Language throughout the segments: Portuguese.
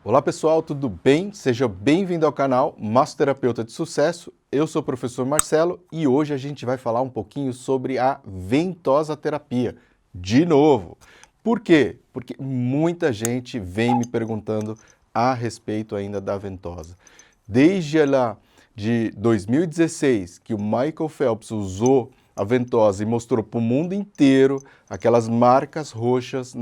Olá pessoal, tudo bem? Seja bem-vindo ao canal Massoterapeuta de Sucesso. Eu sou o professor Marcelo e hoje a gente vai falar um pouquinho sobre a ventosa terapia. De novo. Por quê? Porque muita gente vem me perguntando a respeito ainda da ventosa. Desde lá de 2016, que o Michael Phelps usou a ventosa e mostrou para o mundo inteiro aquelas marcas roxas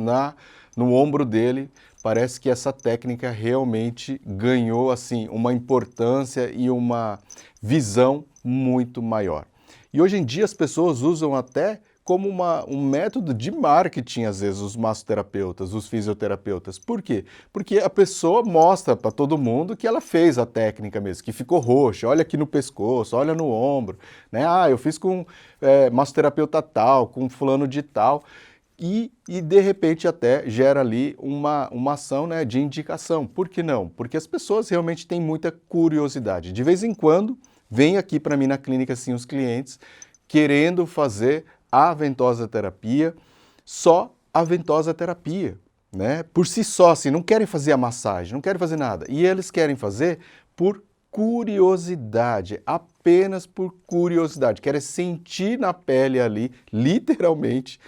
no ombro dele, parece que essa técnica realmente ganhou assim uma importância e uma visão muito maior. E hoje em dia as pessoas usam até como um método de marketing, às vezes, os massoterapeutas, os fisioterapeutas. Por quê? Porque a pessoa mostra para todo mundo que ela fez a técnica mesmo, que ficou roxa, olha aqui no pescoço, olha no ombro, né? Ah, eu fiz com massoterapeuta tal, com fulano de tal. E de repente até gera ali uma ação, né, de indicação. Por que não? Porque as pessoas realmente têm muita curiosidade. De vez em quando, vem aqui para mim na clínica assim, os clientes querendo fazer a ventosa terapia, só a ventosa terapia, né? Por si só, assim, não querem fazer a massagem, não querem fazer nada. E eles querem fazer por curiosidade, apenas por curiosidade. Querem sentir na pele ali, literalmente,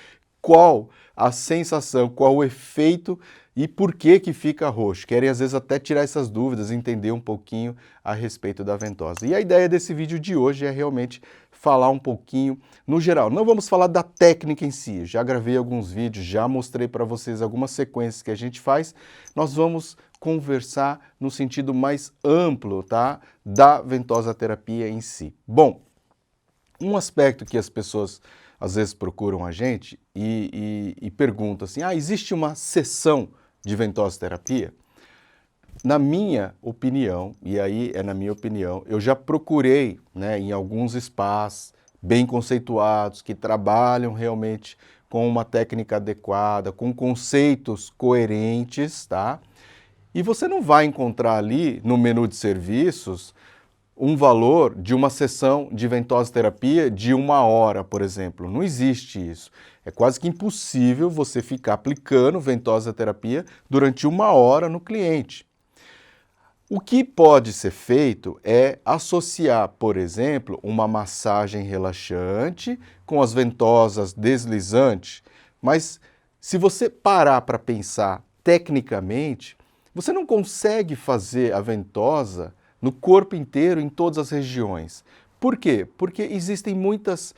qual a sensação, qual o efeito e por que que fica roxo. Querem às vezes até tirar essas dúvidas, entender um pouquinho a respeito da ventosa. E a ideia desse vídeo de hoje é realmente falar um pouquinho no geral. Não vamos falar da técnica em si, já gravei alguns vídeos, já mostrei para vocês algumas sequências que a gente faz. Nós vamos conversar no sentido mais amplo, tá? Da ventosa terapia em si. Bom, um aspecto que as pessoas às vezes procuram a gente e perguntam assim, existe uma sessão de ventosa terapia? Na minha opinião, e aí é na minha opinião, eu já procurei, né, em alguns spas bem conceituados, que trabalham realmente com uma técnica adequada, com conceitos coerentes, tá? E você não vai encontrar ali no menu de serviços um valor de uma sessão de ventosa terapia de 1 hora, por exemplo. Não existe isso. É quase que impossível você ficar aplicando ventosa terapia durante 1 hora no cliente. O que pode ser feito é associar, por exemplo, uma massagem relaxante com as ventosas deslizantes, mas se você parar para pensar tecnicamente, você não consegue fazer a ventosa no corpo inteiro, em todas as regiões. Por quê? Porque existem muitas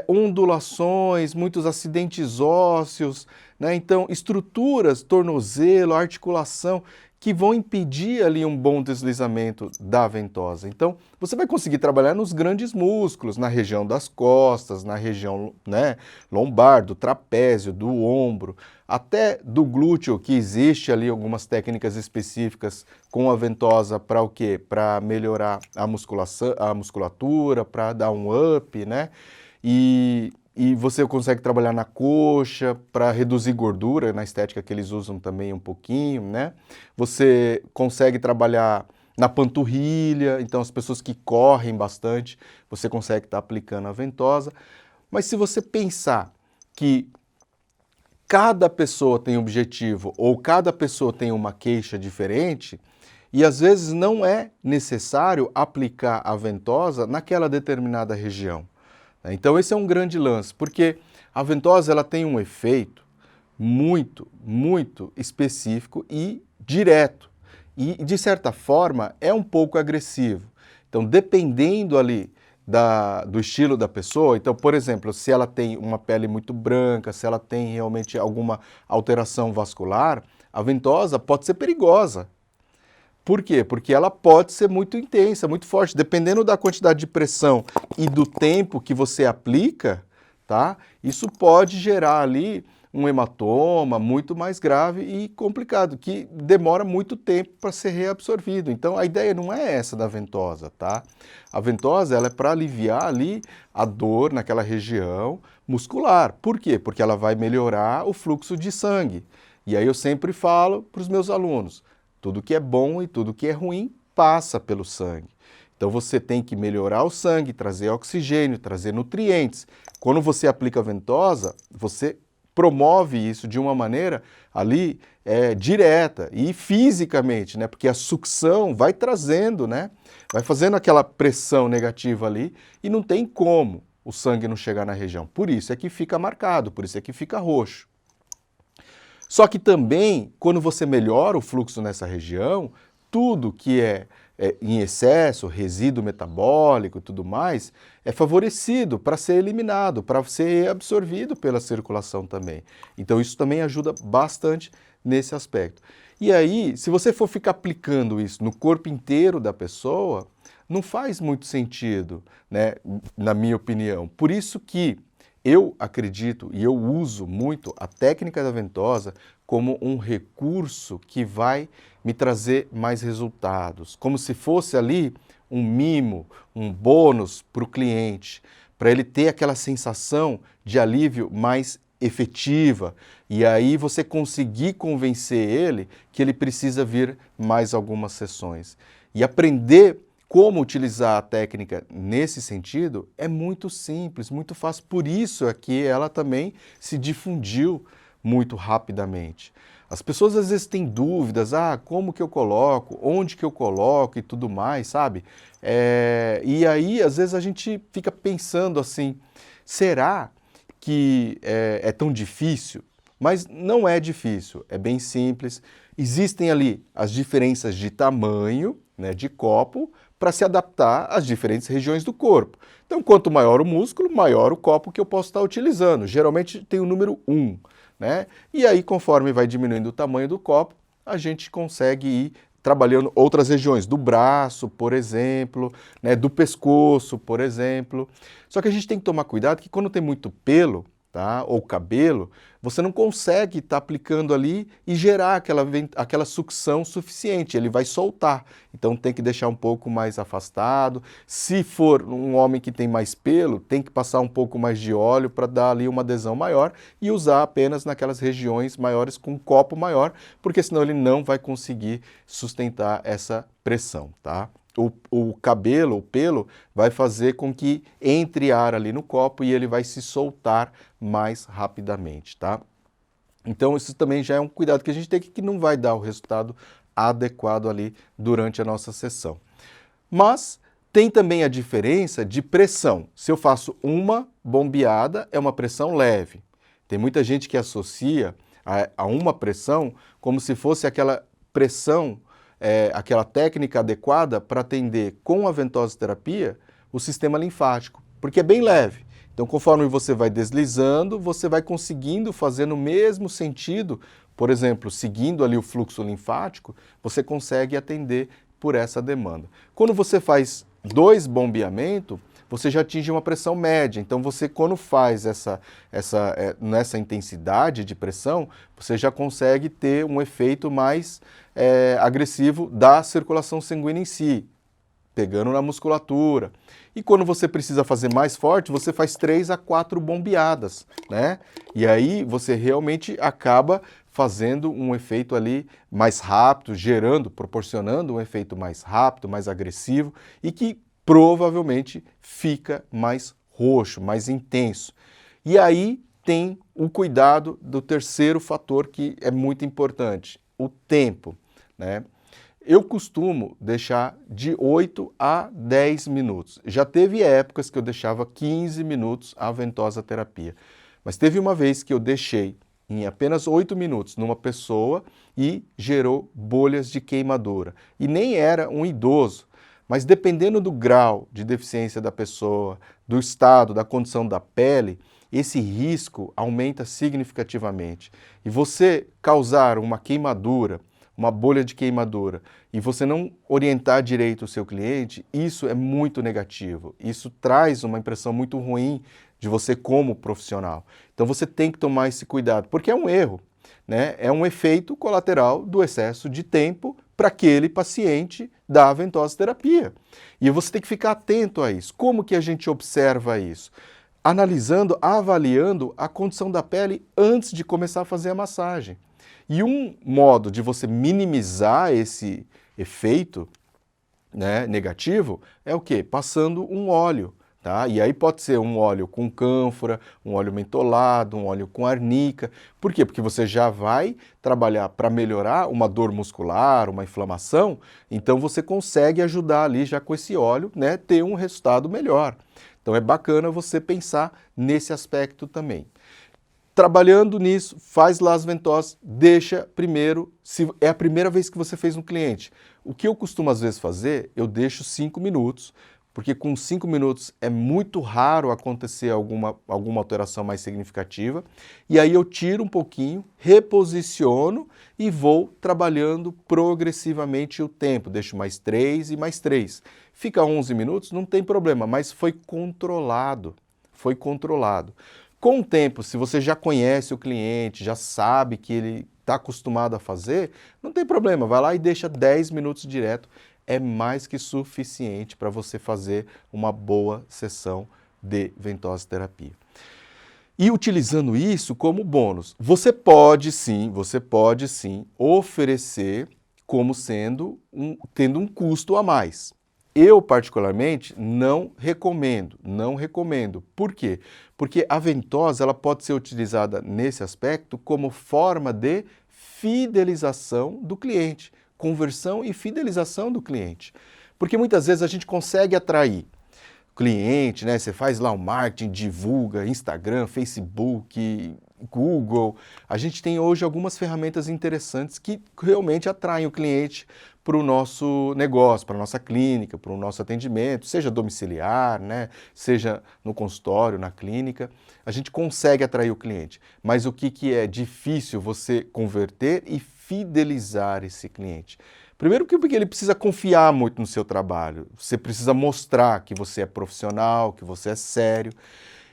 ondulações, muitos acidentes ósseos, né? Então estruturas, tornozelo, articulação, que vão impedir ali um bom deslizamento da ventosa. Então, você vai conseguir trabalhar nos grandes músculos, na região das costas, na região, né, lombar, do trapézio, do ombro, até do glúteo, que existe ali algumas técnicas específicas com a ventosa para o quê? Para melhorar a musculatura, para dar um up, né? E você consegue trabalhar na coxa para reduzir gordura, na estética que eles usam também um pouquinho, né? Você consegue trabalhar na panturrilha, então as pessoas que correm bastante, você consegue estar aplicando a ventosa. Mas se você pensar que cada pessoa tem um objetivo ou cada pessoa tem uma queixa diferente, e às vezes não é necessário aplicar a ventosa naquela determinada região. Então esse é um grande lance, porque a ventosa ela tem um efeito muito específico e direto. E, de certa forma, é um pouco agressivo. Então, dependendo ali do estilo da pessoa, então, por exemplo, se ela tem uma pele muito branca, se ela tem realmente alguma alteração vascular, a ventosa pode ser perigosa. Por quê? Porque ela pode ser muito intensa, muito forte, dependendo da quantidade de pressão e do tempo que você aplica, tá? Isso pode gerar ali um hematoma muito mais grave e complicado, que demora muito tempo para ser reabsorvido. Então a ideia não é essa da ventosa, tá? A ventosa ela é para aliviar ali a dor naquela região muscular. Por quê? Porque ela vai melhorar o fluxo de sangue. E aí eu sempre falo para os meus alunos, tudo que é bom e tudo que é ruim passa pelo sangue. Então você tem que melhorar o sangue, trazer oxigênio, trazer nutrientes. Quando você aplica a ventosa, você promove isso de uma maneira ali direta e fisicamente, né? Porque a sucção vai trazendo, né? Vai fazendo aquela pressão negativa ali e não tem como o sangue não chegar na região. Por isso é que fica marcado, por isso é que fica roxo. Só que também, quando você melhora o fluxo nessa região, tudo que é em excesso, resíduo metabólico e tudo mais, é favorecido para ser eliminado, para ser absorvido pela circulação também. Então isso também ajuda bastante nesse aspecto. E aí, se você for ficar aplicando isso no corpo inteiro da pessoa, não faz muito sentido, né, na minha opinião. Por isso que eu acredito e eu uso muito a técnica da ventosa como um recurso que vai me trazer mais resultados, como se fosse ali um mimo, um bônus para o cliente, para ele ter aquela sensação de alívio mais efetiva e aí você conseguir convencer ele que ele precisa vir mais algumas sessões. E aprender como utilizar a técnica nesse sentido é muito simples, muito fácil. Por isso é que ela também se difundiu muito rapidamente. As pessoas às vezes têm dúvidas, como que eu coloco, onde que eu coloco e tudo mais, sabe? E aí às vezes a gente fica pensando assim, será que é tão difícil? Mas não é difícil, é bem simples. Existem ali as diferenças de tamanho, né, de copo, para se adaptar às diferentes regiões do corpo. Então, quanto maior o músculo, maior o copo que eu posso estar utilizando. Geralmente tem o número 1, né? E aí, conforme vai diminuindo o tamanho do copo, a gente consegue ir trabalhando outras regiões, do braço, por exemplo, né, do pescoço, por exemplo. Só que a gente tem que tomar cuidado que quando tem muito pelo, tá, ou cabelo, você não consegue estar aplicando ali e gerar aquela sucção suficiente, ele vai soltar. Então tem que deixar um pouco mais afastado. Se for um homem que tem mais pelo, tem que passar um pouco mais de óleo para dar ali uma adesão maior e usar apenas naquelas regiões maiores com um copo maior, porque senão ele não vai conseguir sustentar essa pressão, tá? O cabelo, o pelo, vai fazer com que entre ar ali no copo e ele vai se soltar mais rapidamente, tá? Então isso também já é um cuidado que a gente tem que não vai dar o resultado adequado ali durante a nossa sessão. Mas tem também a diferença de pressão. Se eu faço uma bombeada, é uma pressão leve. Tem muita gente que associa a uma pressão como se fosse aquela pressão aquela técnica adequada para atender com a ventosoterapia o sistema linfático, porque é bem leve. Então, conforme você vai deslizando, você vai conseguindo fazer no mesmo sentido, por exemplo, seguindo ali o fluxo linfático, você consegue atender por essa demanda. Quando você faz 2 bombeamentos, você já atinge uma pressão média. Então, você quando faz nessa intensidade de pressão, você já consegue ter um efeito mais agressivo da circulação sanguínea em si, pegando na musculatura. E quando você precisa fazer mais forte, você faz 3 a 4 bombeadas, né? E aí você realmente acaba fazendo um efeito ali mais rápido, proporcionando um efeito mais rápido, mais agressivo e que provavelmente fica mais roxo, mais intenso. E aí tem o cuidado do terceiro fator que é muito importante, o tempo, né? Eu costumo deixar de 8 a 10 minutos. Já teve épocas que eu deixava 15 minutos a ventosoterapia, mas teve uma vez que eu deixei em apenas 8 minutos numa pessoa e gerou bolhas de queimadura. E nem era um idoso, mas dependendo do grau de deficiência da pessoa, do estado, da condição da pele, esse risco aumenta significativamente. E você causar uma queimadura, uma bolha de queimadura, e você não orientar direito o seu cliente, isso é muito negativo. Isso traz uma impressão muito ruim de você como profissional. Então você tem que tomar esse cuidado, porque é um erro, né? É um efeito colateral do excesso de tempo para aquele paciente da ventosoterapia. E você tem que ficar atento a isso. Como que a gente observa isso? Analisando, avaliando a condição da pele antes de começar a fazer a massagem. E um modo de você minimizar esse efeito, né, negativo é o quê? Passando um óleo tá? E aí pode ser um óleo com cânfora, um óleo mentolado, um óleo com arnica. Por quê? Porque você já vai trabalhar para melhorar uma dor muscular, uma inflamação, então você consegue ajudar ali já com esse óleo, né, ter um resultado melhor. Então é bacana você pensar nesse aspecto também. Trabalhando nisso, faz lá as ventosas, deixa primeiro, se é a primeira vez que você fez um cliente. O que eu costumo às vezes fazer, eu deixo 5 minutos, porque com 5 minutos é muito raro acontecer alguma alteração mais significativa, e aí eu tiro um pouquinho, reposiciono e vou trabalhando progressivamente o tempo, deixo mais 3 e mais 3. Fica 11 minutos, não tem problema, mas foi controlado, foi controlado. Com o tempo, se você já conhece o cliente, já sabe que ele está acostumado a fazer, não tem problema, vai lá e deixa 10 minutos direto. É mais que suficiente para você fazer uma boa sessão de ventosa terapia. E utilizando isso como bônus, você pode sim oferecer como tendo um custo a mais. Eu, particularmente, não recomendo. Por quê? Porque a ventosa ela pode ser utilizada nesse aspecto como forma de fidelização do cliente, conversão e fidelização do cliente. Porque muitas vezes a gente consegue atrair cliente, né? Você faz lá o marketing, divulga, Instagram, Facebook, Google. A gente tem hoje algumas ferramentas interessantes que realmente atraem o cliente para o nosso negócio, para a nossa clínica, para o nosso atendimento, seja domiciliar, né? Seja no consultório, na clínica. A gente consegue atrair o cliente. Mas o que é difícil você converter e fidelizar esse cliente? Primeiro porque ele precisa confiar muito no seu trabalho, você precisa mostrar que você é profissional, que você é sério.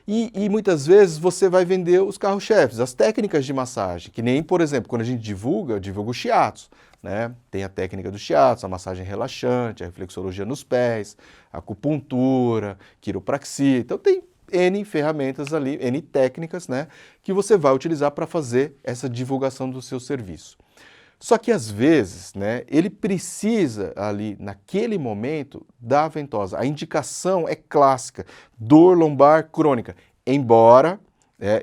E muitas vezes você vai vender os carro-chefes, as técnicas de massagem, que nem, por exemplo, quando a gente divulga, eu divulgo o shiatsu, né? Tem a técnica do shiatsu, a massagem relaxante, a reflexologia nos pés, a acupuntura, quiropraxia. Então tem N ferramentas ali, N técnicas, né, que você vai utilizar para fazer essa divulgação do seu serviço. Só que às vezes, né, ele precisa ali, naquele momento, da ventosa. A indicação é clássica, dor lombar crônica. Embora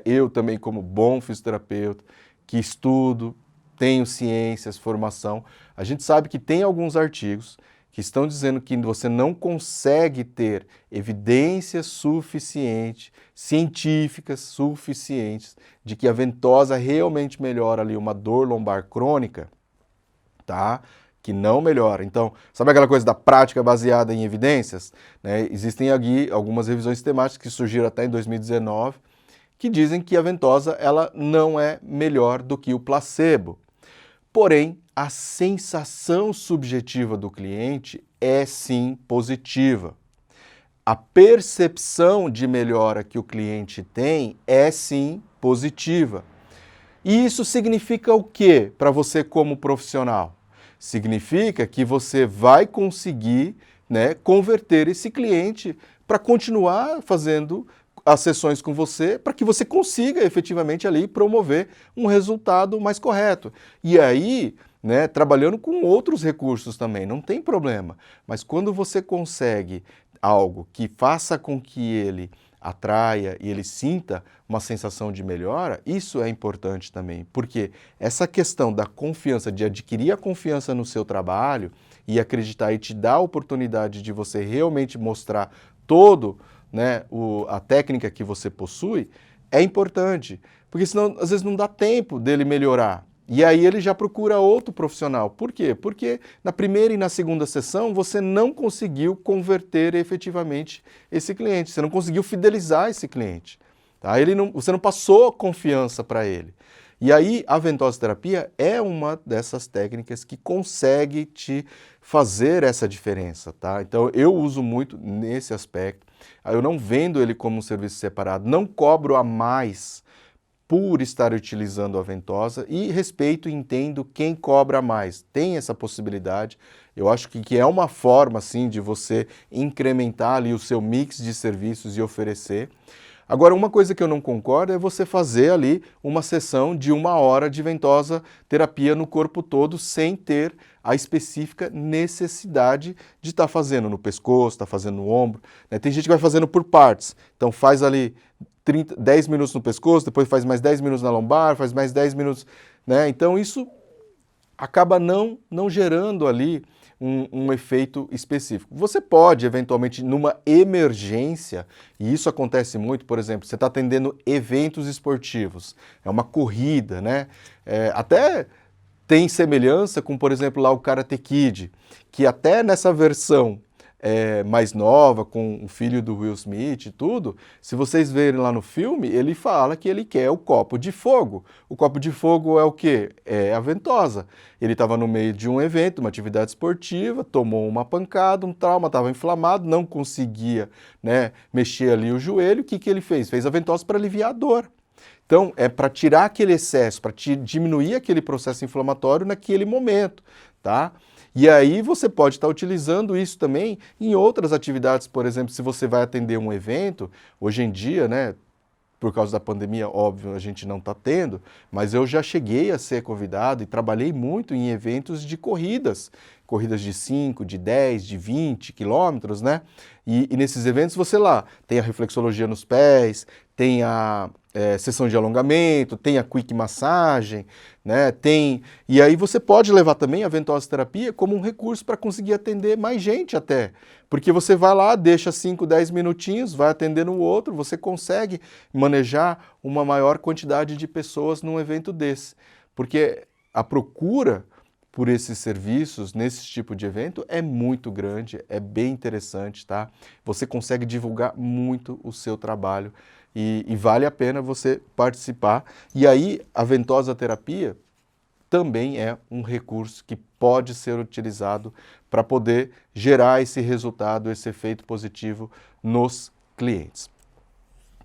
eu também, como bom fisioterapeuta, que estudo, tenho ciências, formação, a gente sabe que tem alguns artigos que estão dizendo que você não consegue ter evidências suficientes, científicas suficientes, de que a ventosa realmente melhora ali uma dor lombar crônica, tá? Que não melhora. Então, sabe aquela coisa da prática baseada em evidências? Né? Existem aqui algumas revisões temáticas que surgiram até em 2019, que dizem que a ventosa ela não é melhor do que o placebo. Porém, a sensação subjetiva do cliente é sim positiva. A percepção de melhora que o cliente tem é sim positiva. E isso significa o quê para você como profissional? Significa que você vai conseguir, né, converter esse cliente para continuar fazendo as sessões com você, para que você consiga efetivamente ali promover um resultado mais correto. E aí, né, trabalhando com outros recursos também, não tem problema. Mas quando você consegue algo que faça com que ele atraia e ele sinta uma sensação de melhora, isso é importante também, porque essa questão da confiança, de adquirir a confiança no seu trabalho e acreditar e te dar a oportunidade de você realmente mostrar todo, né, a técnica que você possui, é importante, porque senão às vezes não dá tempo dele melhorar. E aí ele já procura outro profissional. Por quê? Porque na primeira e na segunda sessão você não conseguiu converter efetivamente esse cliente, você não conseguiu fidelizar esse cliente. Tá? Você não passou confiança para ele. E aí a ventosoterapia é uma dessas técnicas que consegue te fazer essa diferença. Tá? Então eu uso muito nesse aspecto. Eu não vendo ele como um serviço separado, não cobro a mais por estar utilizando a ventosa e respeito e entendo quem cobra mais. Tem essa possibilidade. Eu acho que é uma forma, sim, de você incrementar ali o seu mix de serviços e oferecer. Agora, uma coisa que eu não concordo é você fazer ali uma sessão de 1 hora de ventosa terapia no corpo todo sem ter a específica necessidade de estar fazendo no pescoço, estar fazendo no ombro, né? Tem gente que vai fazendo por partes, então faz ali 10 minutos no pescoço, depois faz mais 10 minutos na lombar, faz mais 10 minutos, né? Então isso acaba não gerando ali um efeito específico. Você pode, eventualmente, numa emergência, e isso acontece muito, por exemplo, você está atendendo eventos esportivos, é uma corrida, né? Até tem semelhança com, por exemplo, lá o Karate Kid, que até nessa versão mais nova, com o filho do Will Smith e tudo, se vocês verem lá no filme, ele fala que ele quer o copo de fogo. O copo de fogo é o quê? É a ventosa. Ele estava no meio de um evento, uma atividade esportiva, tomou uma pancada, um trauma, estava inflamado, não conseguia, né, mexer ali o joelho. O que ele fez? Fez a ventosa para aliviar a dor. Então, é para tirar aquele excesso, para diminuir aquele processo inflamatório naquele momento, tá? E aí você pode estar utilizando isso também em outras atividades, por exemplo, se você vai atender um evento, hoje em dia, né, por causa da pandemia, óbvio, a gente não está tendo, mas eu já cheguei a ser convidado e trabalhei muito em eventos de corridas de 5, de 10, de 20 quilômetros, né? E nesses eventos você lá tem a reflexologia nos pés, tem a sessão de alongamento, tem a quick massagem, né? E aí você pode levar também a ventosoterapia como um recurso para conseguir atender mais gente até. Porque você vai lá, deixa 5, 10 minutinhos, vai atendendo o outro, você consegue manejar uma maior quantidade de pessoas num evento desse. Porque a procura por esses serviços, nesse tipo de evento, é muito grande, é bem interessante, tá? Você consegue divulgar muito o seu trabalho e vale a pena você participar. E aí, a ventosoterapia também é um recurso que pode ser utilizado para poder gerar esse resultado, esse efeito positivo nos clientes.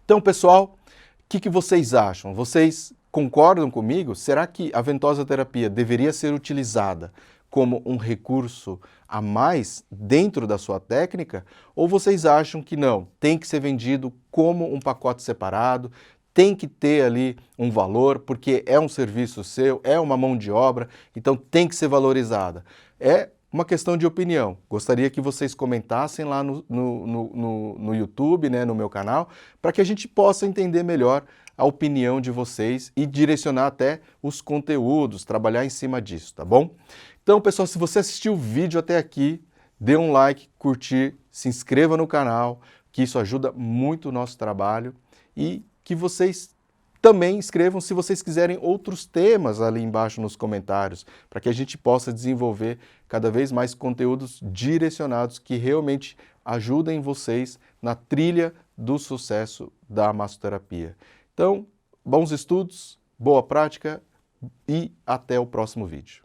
Então, pessoal, o que vocês acham? Vocês concordam comigo? Será que a ventosoterapia deveria ser utilizada como um recurso a mais dentro da sua técnica? Ou vocês acham que não, tem que ser vendido como um pacote separado, tem que ter ali um valor, porque é um serviço seu, é uma mão de obra, então tem que ser valorizada? É uma questão de opinião. Gostaria que vocês comentassem lá no YouTube, né, no meu canal, para que a gente possa entender melhor a opinião de vocês e direcionar até os conteúdos, trabalhar em cima disso, tá bom? Então, pessoal, se você assistiu o vídeo até aqui, dê um like, curtir, se inscreva no canal, que isso ajuda muito o nosso trabalho, e que vocês também escrevam se vocês quiserem outros temas ali embaixo nos comentários, para que a gente possa desenvolver cada vez mais conteúdos direcionados que realmente ajudem vocês na trilha do sucesso da massoterapia. Então, bons estudos, boa prática e até o próximo vídeo.